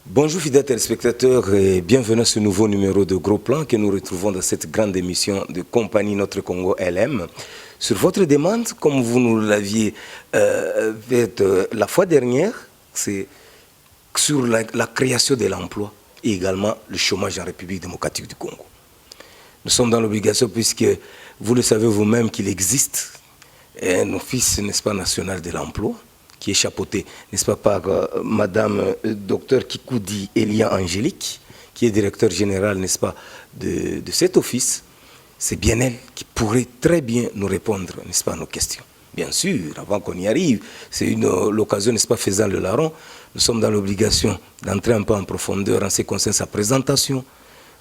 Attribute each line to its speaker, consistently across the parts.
Speaker 1: Bonjour fidèles téléspectateurs et bienvenue à ce nouveau numéro de Gros Plan que nous retrouvons dans cette grande émission de Compagnie Notre Congo LM. Sur votre demande, comme vous nous l'aviez fait la fois dernière, c'est sur la création de l'emploi et également le chômage en République démocratique du Congo. Nous sommes dans l'obligation puisque vous le savez vous-même qu'il existe un office, n'est-ce pas, national de l'emploi qui est chapeauté, n'est-ce pas, par Madame Dr Kikoudi Elia Angélique, qui est directeur général, n'est-ce pas, de cet office. C'est bien elle qui pourrait très bien nous répondre, n'est-ce pas, à nos questions. Bien sûr, avant qu'on y arrive, c'est l'occasion, n'est-ce pas, faisant le larron, nous sommes dans l'obligation d'entrer un peu en profondeur en ce qui concerne sa présentation,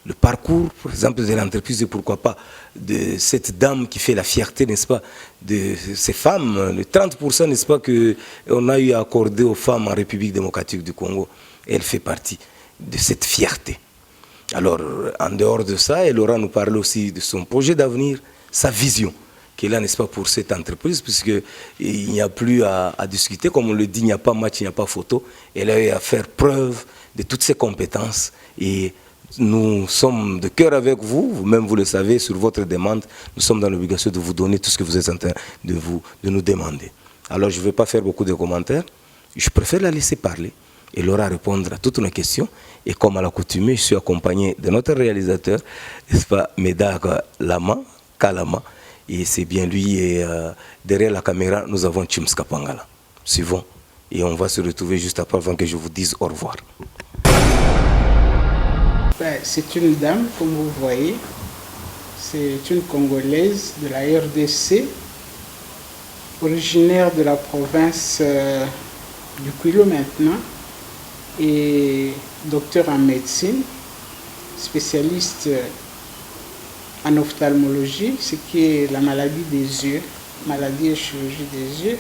Speaker 1: le parcours, par exemple, de l'entreprise et pourquoi pas de cette dame qui fait la fierté, n'est-ce pas, de ces femmes, le 30%, n'est-ce pas, qu'on a eu à accorder aux femmes en République démocratique du Congo. Elle fait partie de cette fierté. Alors, en dehors de ça, elle aura nous parler aussi de son projet d'avenir, sa vision, qu'elle a, n'est-ce pas, pour cette entreprise, puisqu'il n'y a plus à discuter. Comme on le dit, il n'y a pas match, il n'y a pas photo. Elle a eu à faire preuve de toutes ses compétences et nous sommes de cœur avec vous, vous-même vous le savez, sur votre demande, nous sommes dans l'obligation de vous donner tout ce que vous êtes en train de nous demander. Alors je ne vais pas faire beaucoup de commentaires, je préfère la laisser parler et Laura répondre à toutes nos questions. Et comme à l'accoutumée, je suis accompagné de notre réalisateur, n'est-ce pas, Médard Lama, Kalama, et c'est bien lui, et derrière la caméra, nous avons Chims Kapangala. Suivons, et on va se retrouver juste après avant que je vous dise au revoir.
Speaker 2: C'est une dame, comme vous voyez, c'est une Congolaise de la RDC, originaire de la province du Kwilu maintenant, et docteur en médecine, spécialiste en ophtalmologie, ce qui est la maladie des yeux, maladie et chirurgie des yeux.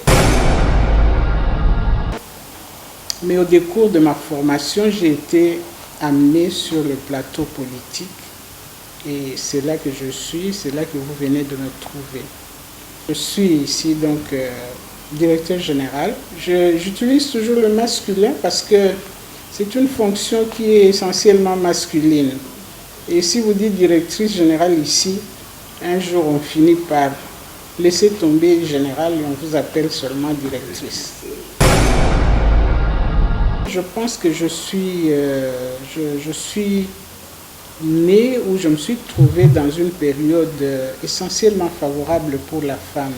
Speaker 2: Mais au décours de ma formation, j'ai été amené sur le plateau politique et c'est là que je suis, c'est là que vous venez de me trouver. Je suis ici donc directeur général. J'utilise toujours le masculin parce que c'est une fonction qui est essentiellement masculine. Et si vous dites directrice générale ici, un jour on finit par laisser tomber général et on vous appelle seulement directrice. Je pense que je suis né ou je me suis trouvé dans une période essentiellement favorable pour la femme.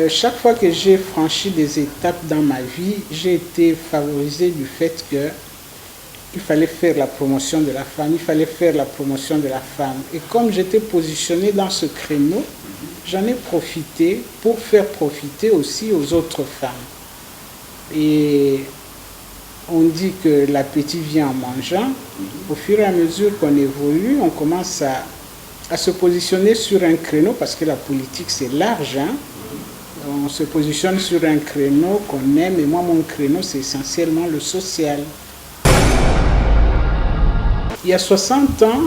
Speaker 2: Chaque fois que j'ai franchi des étapes dans ma vie, j'ai été favorisé du fait qu'il fallait faire la promotion de la femme, il fallait faire la promotion de la femme. Et comme j'étais positionné dans ce créneau, j'en ai profité pour faire profiter aussi aux autres femmes. Et on dit que l'appétit vient en mangeant. Au fur et à mesure qu'on évolue, on commence à se positionner sur un créneau, parce que la politique c'est large. Hein? On se positionne sur un créneau qu'on aime, et moi mon créneau c'est essentiellement le social. Il y a 60 ans,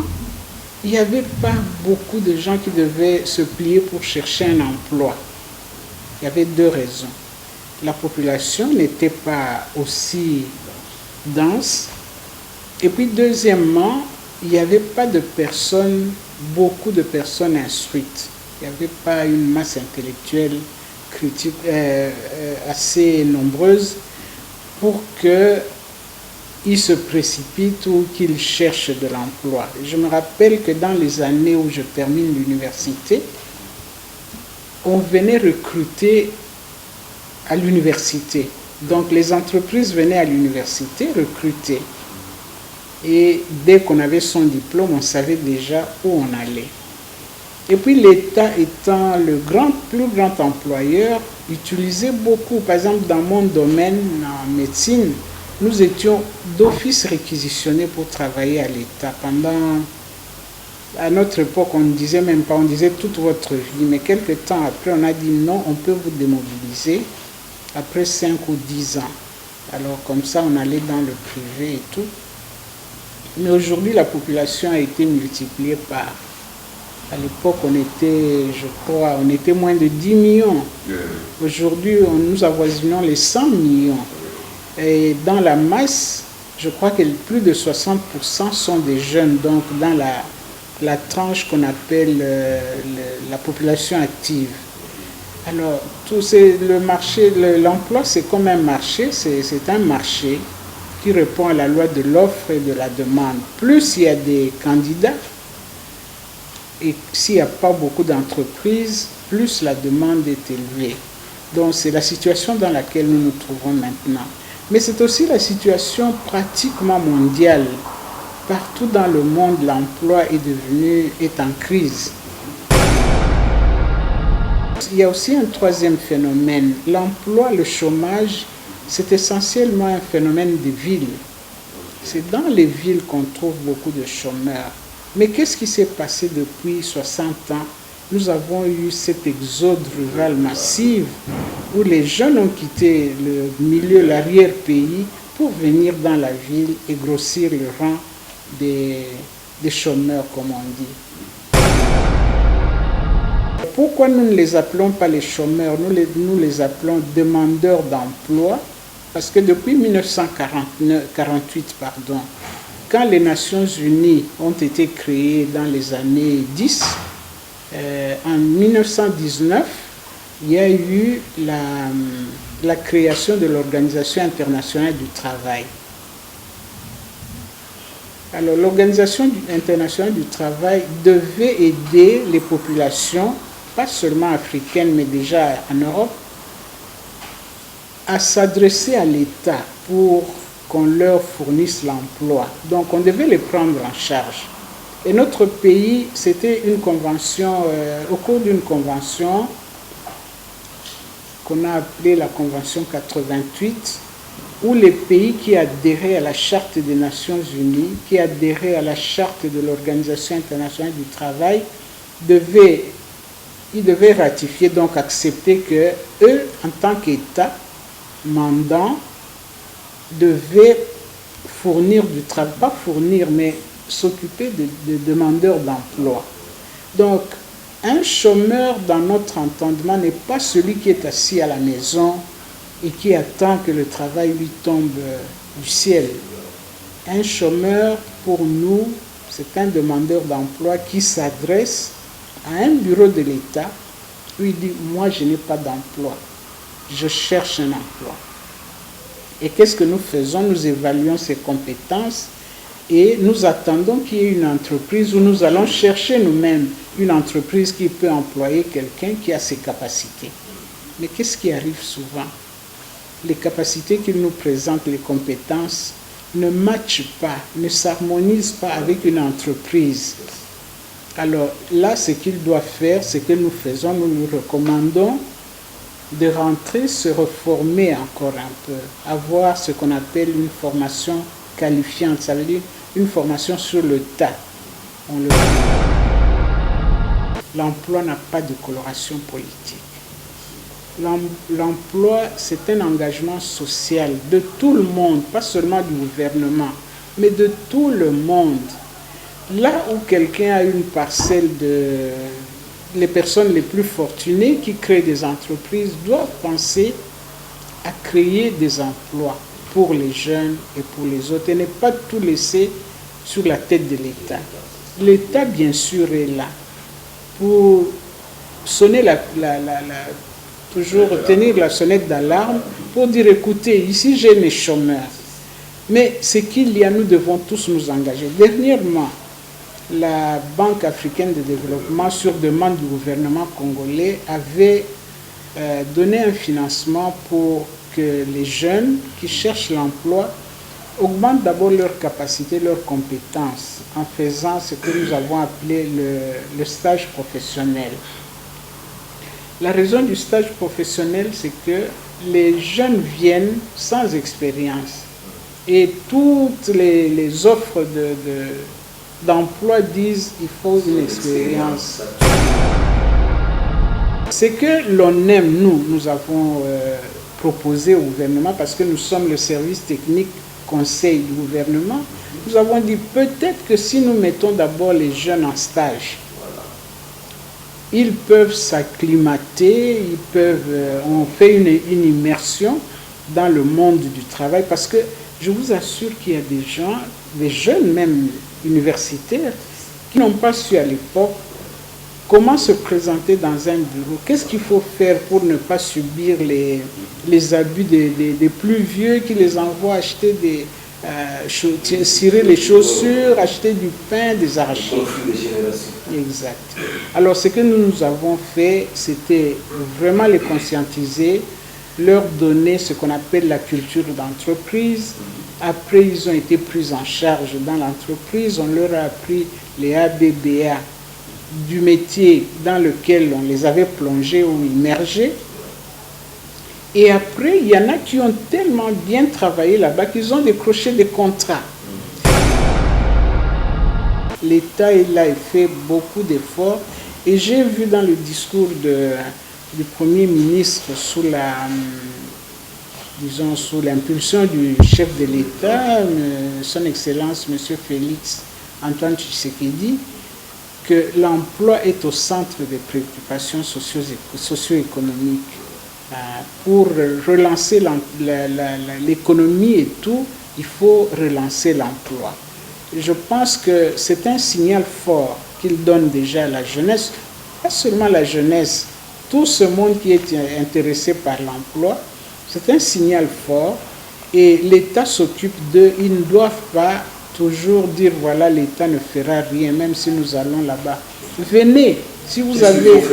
Speaker 2: il n'y avait pas beaucoup de gens qui devaient se plier pour chercher un emploi. Il y avait deux raisons. La population n'était pas aussi dense. Et puis deuxièmement, il n'y avait pas de personnes, beaucoup de personnes instruites. Il n'y avait pas une masse intellectuelle critique, assez nombreuse pour qu'ils se précipitent ou qu'ils cherchent de l'emploi. Je me rappelle que dans les années où je termine l'université, on venait recruter à l'université. Donc les entreprises venaient à l'université recruter. Et dès qu'on avait son diplôme, on savait déjà où on allait. Et puis l'État étant le plus grand employeur, utilisait beaucoup. Par exemple, dans mon domaine, en médecine, nous étions d'office réquisitionnés pour travailler à l'État. À notre époque, on ne disait même pas, on disait toute votre vie. Mais quelques temps après, on a dit non, on peut vous démobiliser après 5 ou 10 ans. Alors comme ça, on allait dans le privé et tout. Mais aujourd'hui, la population a été multipliée par... À l'époque, on était, je crois, on était moins de 10 millions. Aujourd'hui, nous avoisinons les 100 millions. Et dans la masse, je crois que plus de 60% sont des jeunes, donc dans la tranche qu'on appelle la population active. Alors, le marché, l'emploi, c'est comme un marché, c'est un marché qui répond à la loi de l'offre et de la demande. Plus il y a des candidats, et s'il n'y a pas beaucoup d'entreprises, plus la demande est élevée. Donc c'est la situation dans laquelle nous nous trouvons maintenant. Mais c'est aussi la situation pratiquement mondiale. Partout dans le monde, l'emploi est en crise. Il y a aussi un troisième phénomène. L'emploi, le chômage, c'est essentiellement un phénomène de ville. C'est dans les villes qu'on trouve beaucoup de chômeurs. Mais qu'est-ce qui s'est passé depuis 60 ans? Nous avons eu cet exode rural massif où les jeunes ont quitté le milieu, l'arrière-pays pour venir dans la ville et grossir le rang des chômeurs, comme on dit. Pourquoi nous ne les appelons pas les chômeurs? Nous les appelons demandeurs d'emploi, parce que depuis 1948, quand les Nations Unies ont été créées dans les années 10, en 1919, il y a eu la création de l'Organisation internationale du travail. Alors, l'Organisation internationale du travail devait aider les populations, pas seulement africaines, mais déjà en Europe, à s'adresser à l'État pour qu'on leur fournisse l'emploi. Donc, on devait les prendre en charge. Et notre pays, c'était une convention, au cours d'une convention qu'on a appelée la Convention 88, où les pays qui adhéraient à la Charte des Nations Unies, qui adhéraient à la Charte de l'Organisation internationale du travail, ils devaient ratifier, donc accepter que eux, en tant qu'État mandant, devaient fournir du travail, pas fournir, mais s'occuper de demandeurs d'emploi. Donc, un chômeur, dans notre entendement, n'est pas celui qui est assis à la maison et qui attend que le travail lui tombe du ciel. Un chômeur, pour nous, c'est un demandeur d'emploi qui s'adresse à un bureau de l'État où il dit « Moi, je n'ai pas d'emploi, je cherche un emploi ». Et qu'est-ce que nous faisons? Nous évaluons ses compétences et nous attendons qu'il y ait une entreprise où nous allons chercher nous-mêmes une entreprise qui peut employer quelqu'un qui a ses capacités. Mais qu'est-ce qui arrive souvent? Les capacités qu'il nous présente, les compétences, ne matchent pas, ne s'harmonisent pas avec une entreprise. Alors là, ce qu'il doit faire, ce que nous faisons, nous lui recommandons de rentrer, se reformer encore un peu, avoir ce qu'on appelle une formation qualifiante, ça veut dire une formation sur le tas. L'emploi n'a pas de coloration politique. L'emploi, c'est un engagement social de tout le monde, pas seulement du gouvernement, mais de tout le monde. Là où quelqu'un a une parcelle les personnes les plus fortunées qui créent des entreprises doivent penser à créer des emplois pour les jeunes et pour les autres et ne pas tout laisser sur la tête de l'État. L'État, bien sûr, est là pour sonner toujours tenir la sonnette d'alarme pour dire écoutez, ici j'ai mes chômeurs. Mais ce qu'il y a, nous devons tous nous engager. Dernièrement, la Banque africaine de développement, sur demande du gouvernement congolais, avait donné un financement pour que les jeunes qui cherchent l'emploi augmentent d'abord leurs capacités, leurs compétences, en faisant ce que nous avons appelé le stage professionnel. La raison du stage professionnel, c'est que les jeunes viennent sans expérience et toutes les offres d'emploi disent qu'il faut une expérience. Ce que l'on aime, nous avons proposé au gouvernement, parce que nous sommes le service technique conseil du gouvernement, Nous avons dit peut-être que si nous mettons d'abord les jeunes en stage, ils peuvent s'acclimater, on fait une immersion dans le monde du travail, parce que je vous assure qu'il y a des gens, des jeunes même universitaires, qui n'ont pas su à l'époque comment se présenter dans un bureau, qu'est-ce qu'il faut faire pour ne pas subir les abus des plus vieux qui les envoient acheter cirer les chaussures, acheter du pain, des arachides. Exact. Alors ce que nous avons fait, c'était vraiment les conscientiser, leur donner ce qu'on appelle la culture d'entreprise. Après, ils ont été pris en charge dans l'entreprise, on leur a appris les ABBA du métier dans lequel on les avait plongés ou immergés. Et après, il y en a qui ont tellement bien travaillé là-bas qu'ils ont décroché des contrats. L'État, il a fait beaucoup d'efforts. Et j'ai vu dans le discours du Premier ministre sous l'impulsion du chef de l'État, son Excellence M. Félix Antoine Tshisekedi, que l'emploi est au centre des préoccupations socio-économiques. Pour relancer l'économie et tout, il faut relancer l'emploi. Je pense que c'est un signal fort qu'il donne déjà à la jeunesse, pas seulement la jeunesse, tout ce monde qui est intéressé par l'emploi, c'est un signal fort et l'État s'occupe d'eux. Ils ne doivent pas toujours dire voilà, l'État ne fera rien, même si nous allons là-bas. Venez, si vous avez...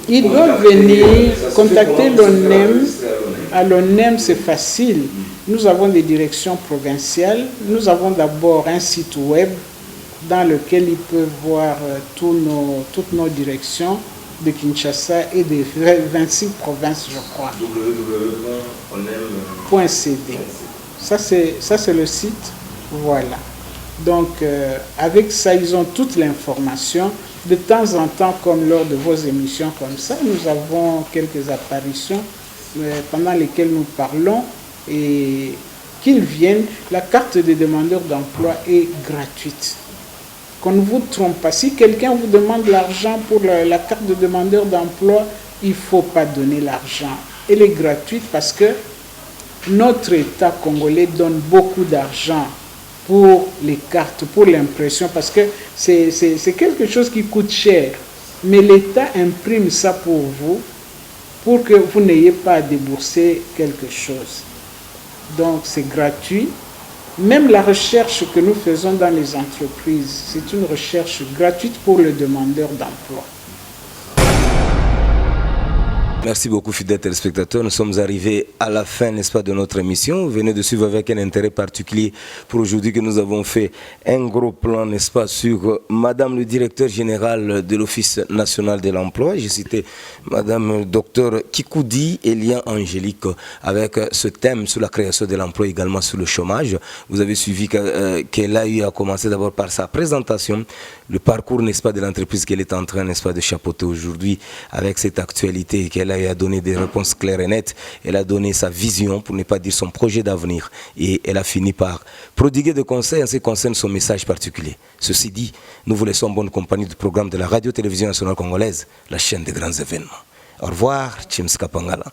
Speaker 2: Ils doivent venir contacter l'ONEM. À l'ONEM, c'est facile. Nous avons des directions provinciales. Nous avons d'abord un site web dans lequel ils peuvent voir toutes nos directions de Kinshasa et des 26 provinces, je crois. www.onem.cd. Ça, c'est le site. Voilà. Donc, avec ça, ils ont toute l'information. De temps en temps, comme lors de vos émissions comme ça, nous avons quelques apparitions pendant lesquelles nous parlons et qu'ils viennent. La carte des demandeurs d'emploi est gratuite. Qu'on ne vous trompe pas. Si quelqu'un vous demande l'argent pour la carte de demandeur d'emploi, il ne faut pas donner l'argent. Elle est gratuite parce que notre État congolais donne beaucoup d'argent pour les cartes, pour l'impression, parce que c'est quelque chose qui coûte cher. Mais l'État imprime ça pour vous, pour que vous n'ayez pas à débourser quelque chose. Donc c'est gratuit. Même la recherche que nous faisons dans les entreprises, c'est une recherche gratuite pour le demandeur d'emploi.
Speaker 1: Merci beaucoup, fidèles téléspectateurs. Nous sommes arrivés à la fin, n'est-ce pas, de notre émission. Vous venez de suivre avec un intérêt particulier pour aujourd'hui que nous avons fait un gros plan, n'est-ce pas, sur Madame le directeur général de l'Office national de l'emploi. J'ai cité Madame le docteur Kikoudi Elia Angélique avec ce thème sur la création de l'emploi, également sur le chômage. Vous avez suivi qu'elle a eu à commencer d'abord par sa présentation, le parcours, n'est-ce pas, de l'entreprise qu'elle est en train, n'est-ce pas, de chapeauter aujourd'hui avec cette actualité qu'elle a donné des réponses claires et nettes. Elle a donné sa vision, pour ne pas dire son projet d'avenir. Et elle a fini par prodiguer des conseils en ce qui concerne son message particulier. Ceci dit, nous vous laissons en bonne compagnie du programme de la Radio-Télévision Nationale Congolaise, la chaîne des grands événements. Au revoir, James Kapangala.